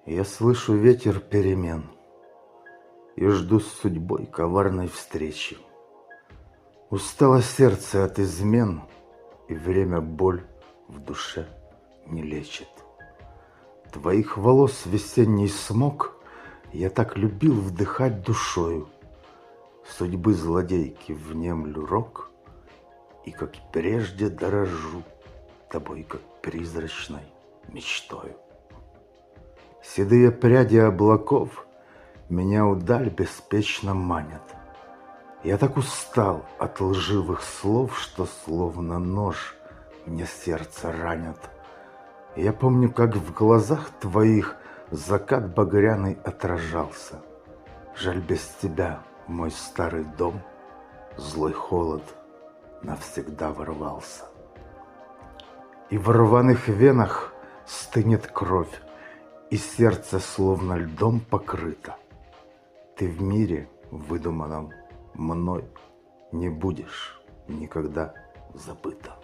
Я слышу ветер перемен и жду с судьбой коварной встречи. Устало сердце от измен, и время боль в душе не лечит. Твоих волос весенний смог я так любил вдыхать душою. Судьбы злодейки внемлю рок, и как прежде дорожу тобой, как призрачной мечтою. Седые пряди облаков меня удаль беспечно манят. Я так устал от лживых слов, что словно нож мне сердце ранят. Я помню, как в глазах твоих закат багряный отражался. Жаль, без тебя в мой старый дом злой холод навсегда ворвался. И в рваных венах стынет кровь, и сердце словно льдом покрыто. Ты в мире, выдуманном мной, не будешь никогда забыта.